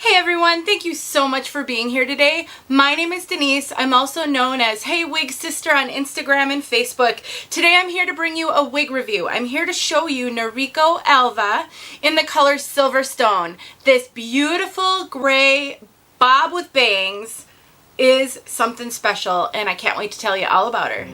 Hey everyone, thank you so much for being here today. My name is Denise. I'm also known as heywigsister on Instagram and Facebook. Today I'm here to bring you a wig review. I'm here to show you Noriko ALVA in the color Silverstone. This beautiful gray bob with bangs is something special and I can't wait to tell you all about her.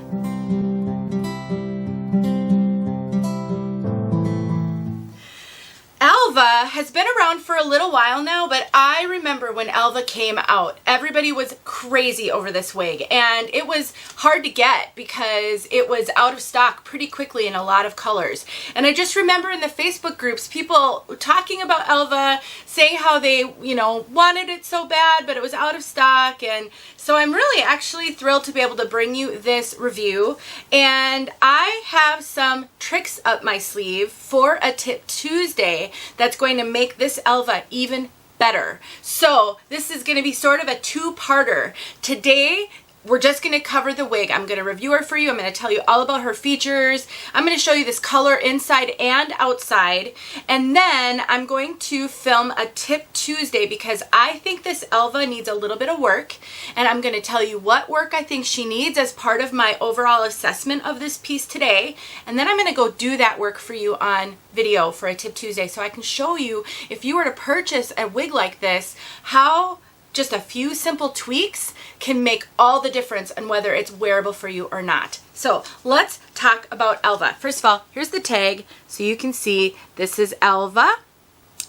ALVA has been around for a little while now, but I remember when ALVA came out, everybody was crazy over this wig, and it was hard to get because it was out of stock pretty quickly in a lot of colors. And I just remember in the Facebook groups, people talking about ALVA, saying how they, wanted it so bad, but it was out of stock. And so I'm really actually thrilled to be able to bring you this review. And I have some tricks up my sleeve for a Tip Tuesday that's going to make this ALVA even better. So this is going to be sort of a two-parter. Today, we're just going to cover the wig. I'm going to review her for you. I'm going to tell you all about her features. I'm going to show you this color inside and outside. And then I'm going to film a Tip Tuesday because I think this ALVA needs a little bit of work. And I'm going to tell you what work I think she needs as part of my overall assessment of this piece today. And then I'm going to go do that work for you on video for a Tip Tuesday so I can show you, if you were to purchase a wig like this, how just a few simple tweaks can make all the difference on whether it's wearable for you or not. So let's talk about ALVA. First of all, here's the tag so you can see this is ALVA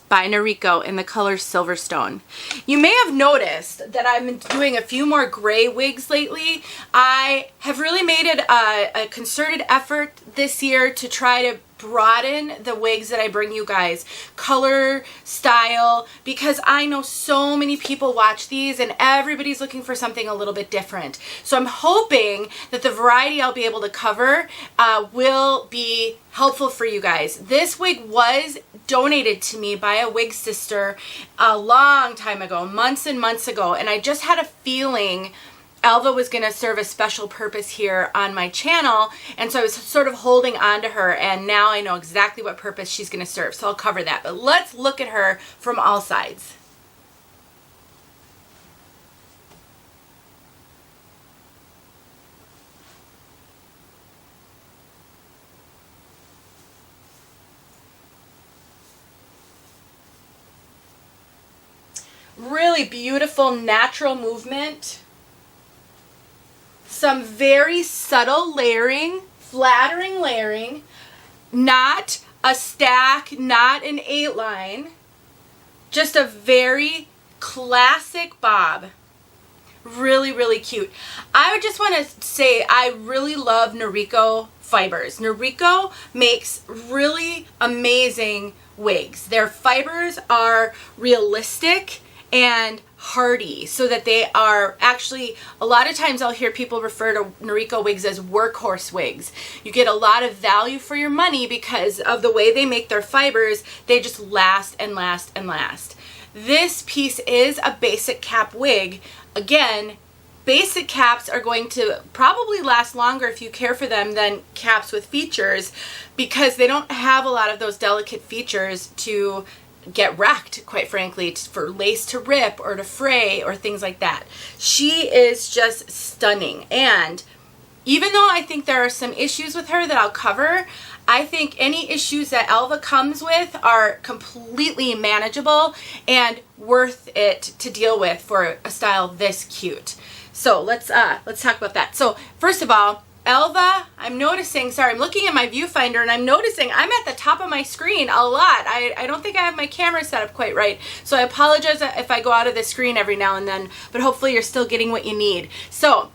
by Noriko in the color Silverstone. You may have noticed that I've been doing a few more gray wigs lately. I have really made it a concerted effort this year to try to broaden the wigs that I bring you guys, color, style, because I know so many people watch these and everybody's looking for something a little bit different. So I'm hoping that the variety I'll be able to cover will be helpful for you guys. This wig was donated to me by a wig sister a long time ago, months and months ago, and I just had a feeling ALVA was going to serve a special purpose here on my channel, and so I was sort of holding on to her, and now I know exactly what purpose she's going to serve, so I'll cover that. But let's look at her from all sides. Really beautiful natural movement. Some very subtle layering, flattering layering, not a stack, not an 8-line, just a very classic bob. Really, really cute. I would just want to say I really love Noriko fibers. Noriko makes really amazing wigs. Their fibers are realistic and hardy, so that they are actually, a lot of times I'll hear people refer to Noriko wigs as workhorse wigs. You get a lot of value for your money because of the way they make their fibers. They just last and last and last. This piece is a basic cap wig. Again, basic caps are going to probably last longer if you care for them than caps with features, because they don't have a lot of those delicate features to get wrecked, quite frankly, for lace to rip or to fray or things like that. She is just stunning. And even though I think there are some issues with her that I'll cover, I think any issues that ALVA comes with are completely manageable and worth it to deal with for a style this cute. So let's talk about that. So first of all, ALVA, I'm noticing, sorry, I'm looking at my viewfinder and I'm noticing I'm at the top of my screen a lot. I don't think I have my camera set up quite right. So I apologize if I go out of the screen every now and then, but hopefully you're still getting what you need. So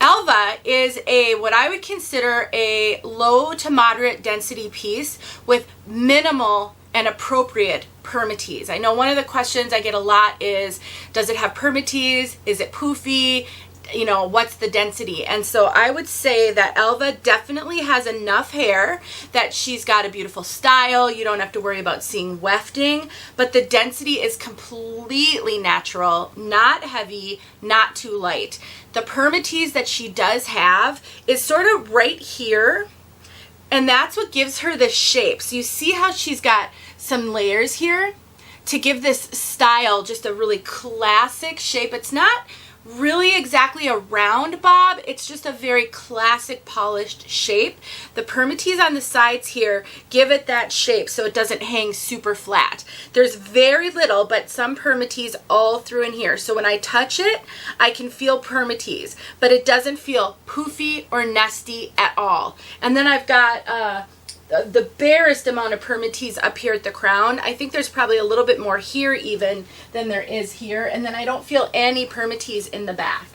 ALVA is what I would consider a low to moderate density piece with minimal and appropriate permatease. I know one of the questions I get a lot is, does it have permatease? Is it poofy? What's the density? And so I would say that ALVA definitely has enough hair that she's got a beautiful style. You don't have to worry about seeing wefting, but the density is completely natural, not heavy, not too light. The permatease that she does have is sort of right here, and that's what gives her the shape. So you see how she's got some layers here? to give this style just a really classic shape. It's not really exactly a round bob, it's just a very classic polished shape. The permatease on the sides here give it that shape so it doesn't hang super flat. There's very little, but some permatease all through in here, so when I touch it I can feel permatease, but it doesn't feel poofy or nesty at all. And then I've got the barest amount of permatease up here at the crown. I think there's probably a little bit more here even than there is here. And then I don't feel any permatease in the back,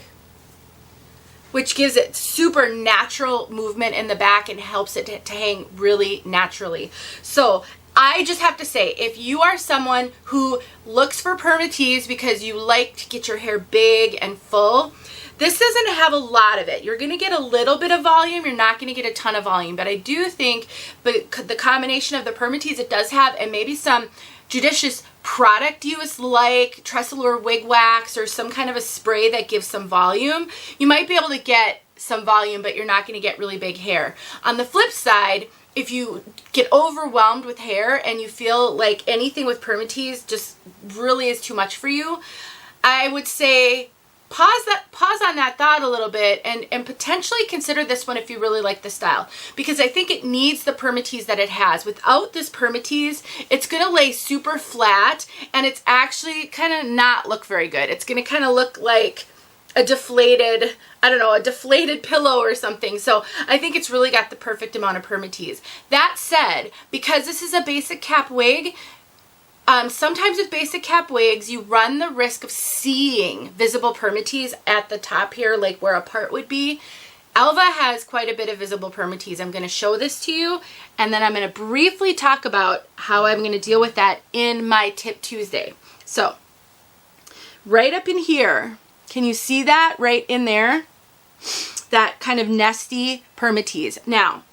which gives it super natural movement in the back and helps it to hang really naturally. So I just have to say, if you are someone who looks for permatease because you like to get your hair big and full, this doesn't have a lot of it. You're going to get a little bit of volume. You're not going to get a ton of volume. But I do think the combination of the permatease it does have, and maybe some judicious product use like Tressolure wig wax or some kind of a spray that gives some volume, you might be able to get some volume, but you're not going to get really big hair. On the flip side, if you get overwhelmed with hair and you feel like anything with permatease just really is too much for you, I would say pause on that thought a little bit and potentially consider this one if you really like the style, because I think it needs the permatease that it has. Without this permatease, it's going to lay super flat and it's actually kind of not look very good. It's going to kind of look like a deflated, I don't know, a deflated pillow or something. So I think it's really got the perfect amount of permatease. That said, because this is a basic cap wig, sometimes with basic cap wigs, you run the risk of seeing visible permatease at the top here, like where a part would be. Alva has quite a bit of visible permatease. I'm going to show this to you, and then I'm going to briefly talk about how I'm going to deal with that in my Tip Tuesday. So, right up in here, can you see that right in there? That kind of nesty permatease. Now,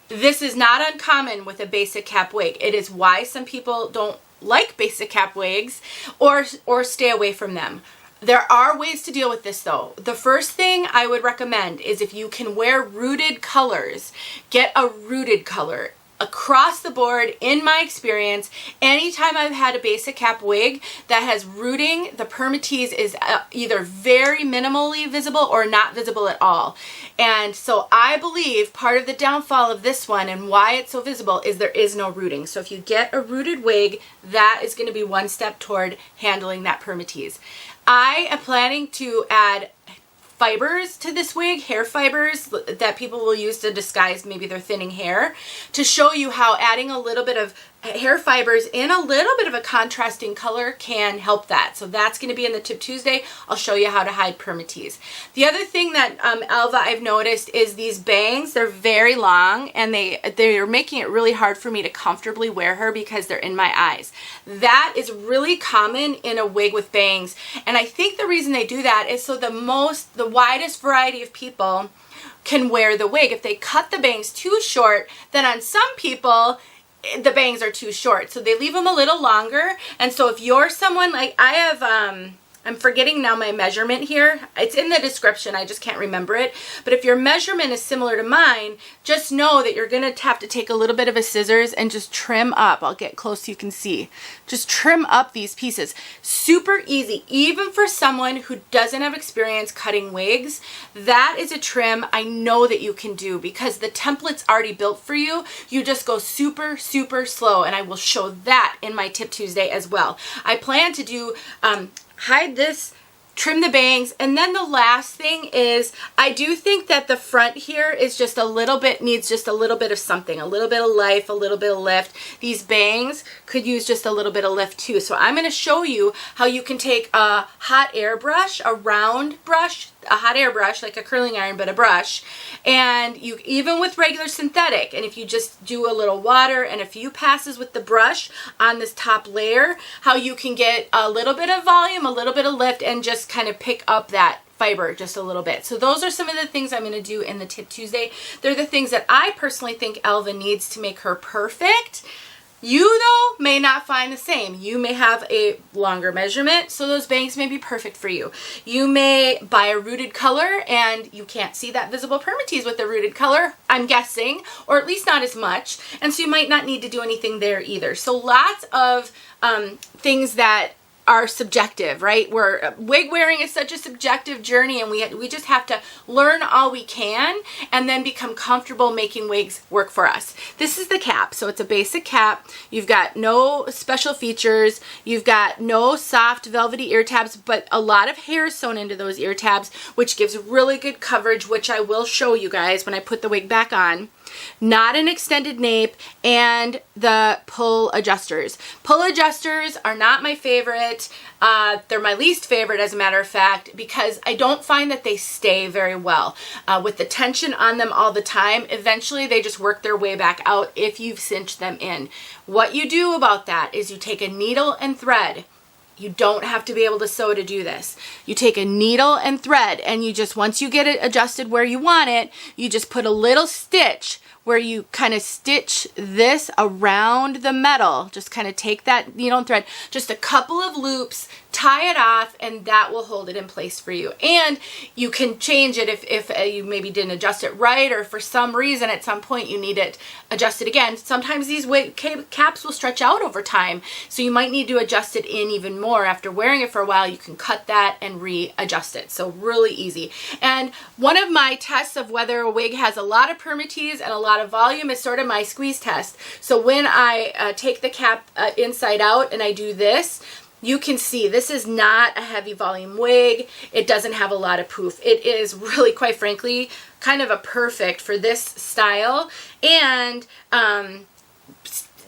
this is not uncommon with a basic cap wig. It is why some people don't like basic cap wigs or stay away from them. There are ways to deal with this though. The first thing I would recommend is if you can wear rooted colors, get a rooted color. Across the board, in my experience, anytime I've had a basic cap wig that has rooting, the permatease is either very minimally visible or not visible at all. And so I believe part of the downfall of this one and why it's so visible is there is no rooting. So if you get a rooted wig, that is going to be one step toward handling that permatease. I am planning to add fibers to this wig, hair fibers that people will use to disguise maybe their thinning hair, to show you how adding a little bit of hair fibers in a little bit of a contrasting color can help that. So that's going to be in the Tip Tuesday. I'll show you how to hide permatease. The other thing that Alva I've noticed is these bangs. They're very long and they're making it really hard for me to comfortably wear her because they're in my eyes. That is really common in a wig with bangs, and I think the reason they do that is so the widest variety of people can wear the wig. If they cut the bangs too short, then on some people the bangs are too short, so they leave them a little longer. And so if you're someone like I have, I'm forgetting now my measurement here. It's in the description, I just can't remember it. But if your measurement is similar to mine, just know that you're gonna have to take a little bit of a scissors and just trim up. I'll get close so you can see. Just trim up these pieces. Super easy, even for someone who doesn't have experience cutting wigs. That is a trim I know that you can do because the template's already built for you. You just go super, super slow, and I will show that in my Tip Tuesday as well. I plan to do hide this, trim the bangs, and then the last thing is I do think that the front here is just a little bit, needs just a little bit of something, a little bit of life, a little bit of lift. These bangs could use just a little bit of lift too. So I'm going to show you how you can take a hot air brush, a round brush, a hot air brush, like a curling iron, but a brush, and you, even with regular synthetic, and if you just do a little water and a few passes with the brush on this top layer, how you can get a little bit of volume, a little bit of lift, and just kind of pick up that fiber just a little bit. So those are some of the things I'm going to do in the Tip Tuesday. They're the things that I personally think Alva needs to make her perfect. You, though, may not find the same. You may have a longer measurement, so those bangs may be perfect for you. You may buy a rooted color, and you can't see that visible permatease with the rooted color, I'm guessing, or at least not as much, and so you might not need to do anything there either. So lots of things that are subjective, right? Where wig wearing is such a subjective journey, and we just have to learn all we can and then become comfortable making wigs work for us. This is the cap. So it's a basic cap. You've got no special features. You've got no soft velvety ear tabs, but a lot of hair sewn into those ear tabs, which gives really good coverage, which I will show you guys when I put the wig back on. Not an extended nape, and the pull adjusters. Pull adjusters are not my favorite. They're my least favorite, as a matter of fact, because I don't find that they stay very well. With the tension on them all the time, eventually they just work their way back out if you've cinched them in. What you do about that is you take a needle and thread. You don't have to be able to sew to do this. You take a needle and thread, and you just, once you get it adjusted where you want it, you just put a little stitch where you kind of stitch this around the metal. Just kind of take that needle and thread, just a couple of loops, tie it off, and that will hold it in place for you. And you can change it if you maybe didn't adjust it right, or for some reason at some point you need it adjusted again. Sometimes these wig caps will stretch out over time, so you might need to adjust it in even more. After wearing it for a while, you can cut that and readjust it. So really easy. And one of my tests of whether a wig has a lot of permatease and a lot of volume is sort of my squeeze test. So when I take the cap inside out and I do this, you can see this is not a heavy volume wig. It doesn't have a lot of poof. It is really, quite frankly, kind of a perfect for this style, and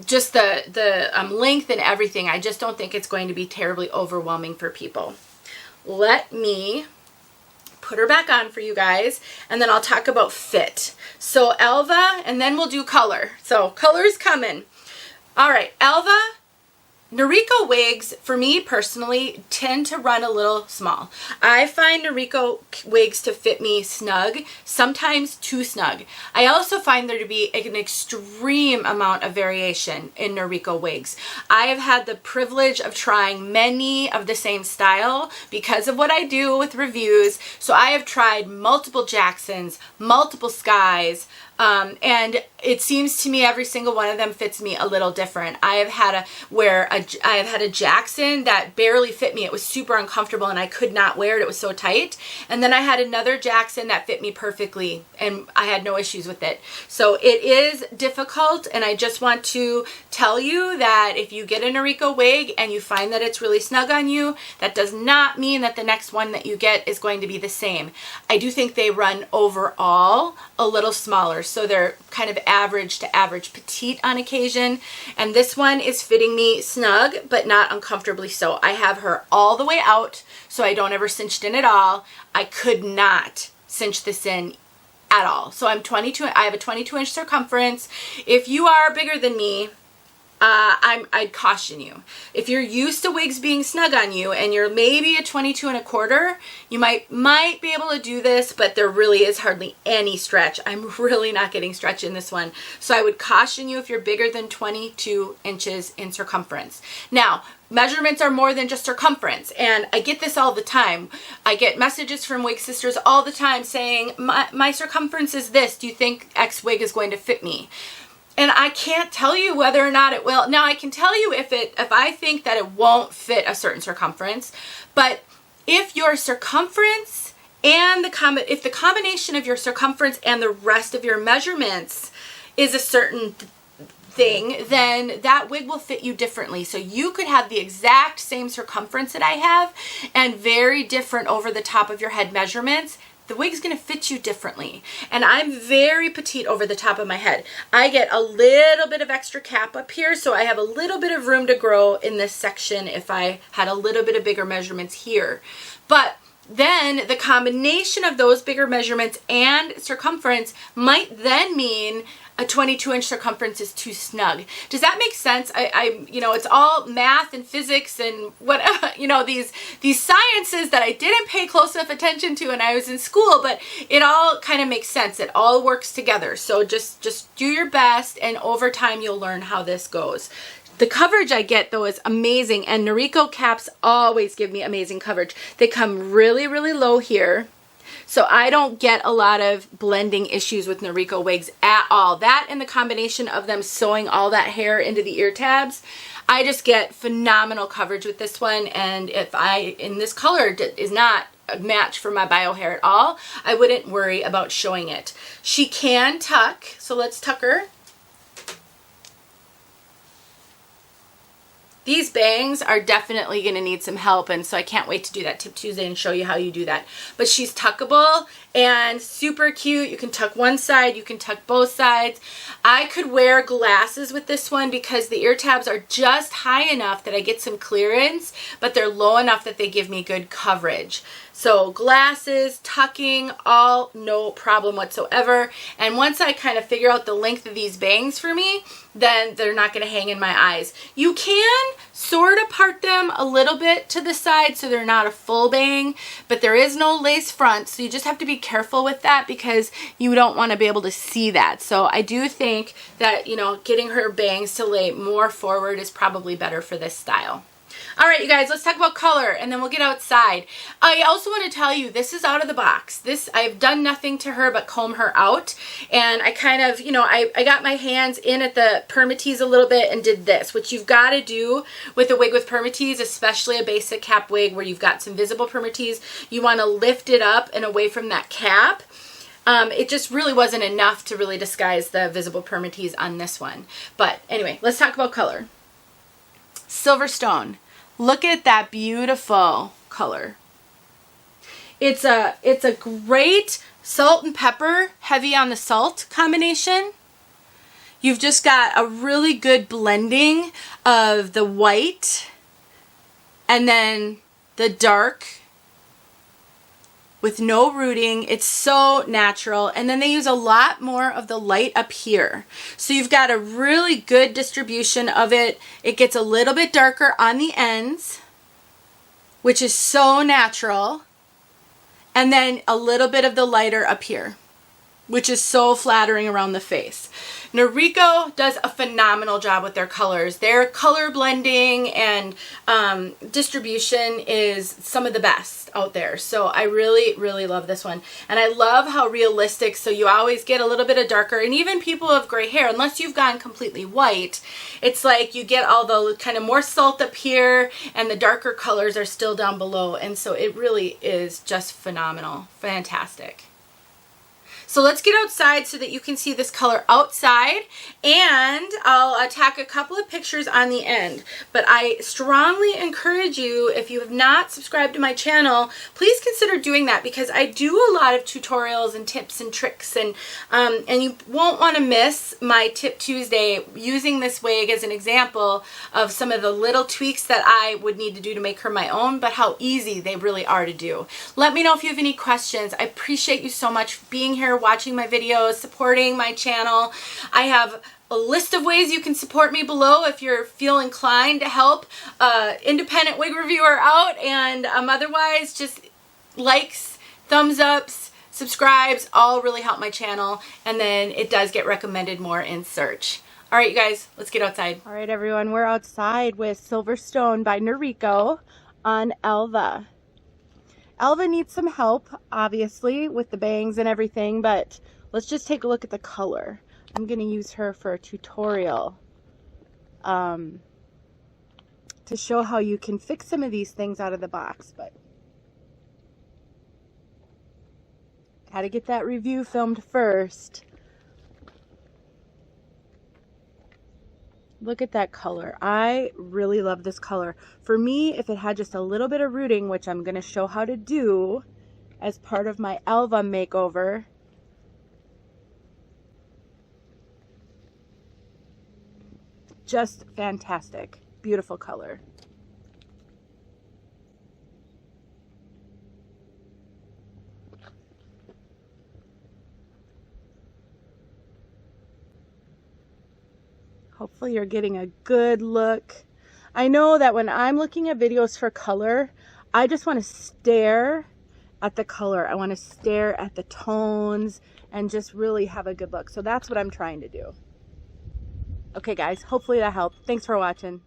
just the length and everything. I just don't think it's going to be terribly overwhelming for people. Let me put her back on for you guys, and then I'll talk about fit. So Alva, and then we'll do color. So color's coming. All right, Alva. Noriko wigs, for me personally, tend to run a little small. I find Noriko wigs to fit me snug, sometimes too snug. I also find there to be an extreme amount of variation in Noriko wigs. I have had the privilege of trying many of the same style because of what I do with reviews. So I have tried multiple Jacksons, multiple Skies, and it seems to me every single one of them fits me a little different. I have had a Jackson that barely fit me. It was super uncomfortable and I could not wear it. It was so tight. And then I had another Jackson that fit me perfectly and I had no issues with it. So it is difficult, and I just want to tell you that if you get a Noriko wig and you find that it's really snug on you, that does not mean that the next one that you get is going to be the same. I do think they run overall a little smaller. So they're kind of average to average petite on occasion. And this one is fitting me snug, but not uncomfortably so. I have her all the way out, so I don't ever cinch in at all. I could not cinch this in at all. So I'm 22, I have a 22-inch circumference. If you are bigger than me, I'd caution you. If you're used to wigs being snug on you and you're maybe a 22 1/4, you might be able to do this, but there really is hardly any stretch. I'm really not getting stretch in this one. So I would caution you if you're bigger than 22 inches in circumference. Now, measurements are more than just circumference, and I get this all the time. I get messages from wig sisters all the time saying, my circumference is this. Do you think X wig is going to fit me? And I can't tell you whether or not it will. Now, I can tell you if I think that it won't fit a certain circumference, but if your circumference and if the combination of your circumference and the rest of your measurements is a certain thing, then that wig will fit you differently. So you could have the exact same circumference that I have and very different over the top of your head measurements. The wig's going to fit you differently. And I'm very petite over the top of my head. I get a little bit of extra cap up here, so I have a little bit of room to grow in this section if I had a little bit of bigger measurements here. But then the combination of those bigger measurements and circumference might then mean a 22-inch circumference is too snug. Does that make sense? You know, it's all math and physics and what, you know, these sciences that I didn't pay close enough attention to when I was in school, but it all kind of makes sense. It all works together. So just do your best, and over time you'll learn how this goes. The coverage I get though is amazing, and Noriko caps always give me amazing coverage. They come really, really low here. So I don't get a lot of blending issues with Noriko wigs at all. That and the combination of them sewing all that hair into the ear tabs, I just get phenomenal coverage with this one. And if in this color is not a match for my bio hair at all, I wouldn't worry about showing it. She can tuck, so let's tuck her. These bangs are definitely going to need some help, and so I can't wait to do that Tip Tuesday and show you how you do that. But she's tuckable and super cute. You can tuck one side, you can tuck both sides. I could wear glasses with this one because the ear tabs are just high enough that I get some clearance, but they're low enough that they give me good coverage. So glasses, tucking, all no problem whatsoever. And once I kind of figure out the length of these bangs for me, then they're not going to hang in my eyes. You can sort of part them a little bit to the side so they're not a full bang, but there is no lace front, so you just have to be careful with that because you don't want to be able to see that. So I do think that, you know, getting her bangs to lay more forward is probably better for this style. All right, you guys, let's talk about color, and then we'll get outside. I also want to tell you, this is out of the box. I've done nothing to her but comb her out, and I kind of, you know, I got my hands in at the permatease a little bit and did this, which you've got to do with a wig with permatease, especially a basic cap wig where you've got some visible permatease. You want to lift it up and away from that cap. It just really wasn't enough to really disguise the visible permatease on this one. But anyway, let's talk about color. Silverstone. Look at that beautiful color. It's a great salt and pepper, heavy on the salt combination. You've just got a really good blending of the white and then the dark with no rooting. It's so natural. And then they use a lot more of the light up here. So you've got a really good distribution of it. It gets a little bit darker on the ends, which is so natural. And then a little bit of the lighter up here, which is so flattering around the face. Noriko does a phenomenal job with their colors. Their color blending and distribution is some of the best out there. So I really, really love this one. And I love how realistic, so you always get a little bit of darker, and even people with gray hair, unless you've gone completely white, it's like you get all the kind of more salt up here and the darker colors are still down below. And so it really is just phenomenal. Fantastic. So let's get outside so that you can see this color outside, and I'll tack a couple of pictures on the end. But I strongly encourage you, if you have not subscribed to my channel, please consider doing that, because I do a lot of tutorials and tips and tricks, and you won't want to miss my Tip Tuesday using this wig as an example of some of the little tweaks that I would need to do to make her my own, but how easy they really are to do. Let me know if you have any questions. I appreciate you so much for being here, watching my videos, supporting my channel. I have a list of ways you can support me below if you feel inclined to help independent wig reviewer out, and otherwise just likes, thumbs ups, subscribes, all really help my channel, and then it does get recommended more in search. All right, you guys, let's get outside. All right, everyone, we're outside with Silverstone by Noriko on Alva. Alva needs some help, obviously, with the bangs and everything, but let's just take a look at the color. I'm going to use her for a tutorial to show how you can fix some of these things out of the box, but got to get that review filmed first. Look at that color. I really love this color. For me, if it had just a little bit of rooting, which I'm going to show how to do as part of my Alva makeover, just fantastic. Beautiful color. Hopefully you're getting a good look. I know that when I'm looking at videos for color, I just want to stare at the color. I want to stare at the tones and just really have a good look. So that's what I'm trying to do. Okay guys, hopefully that helped. Thanks for watching.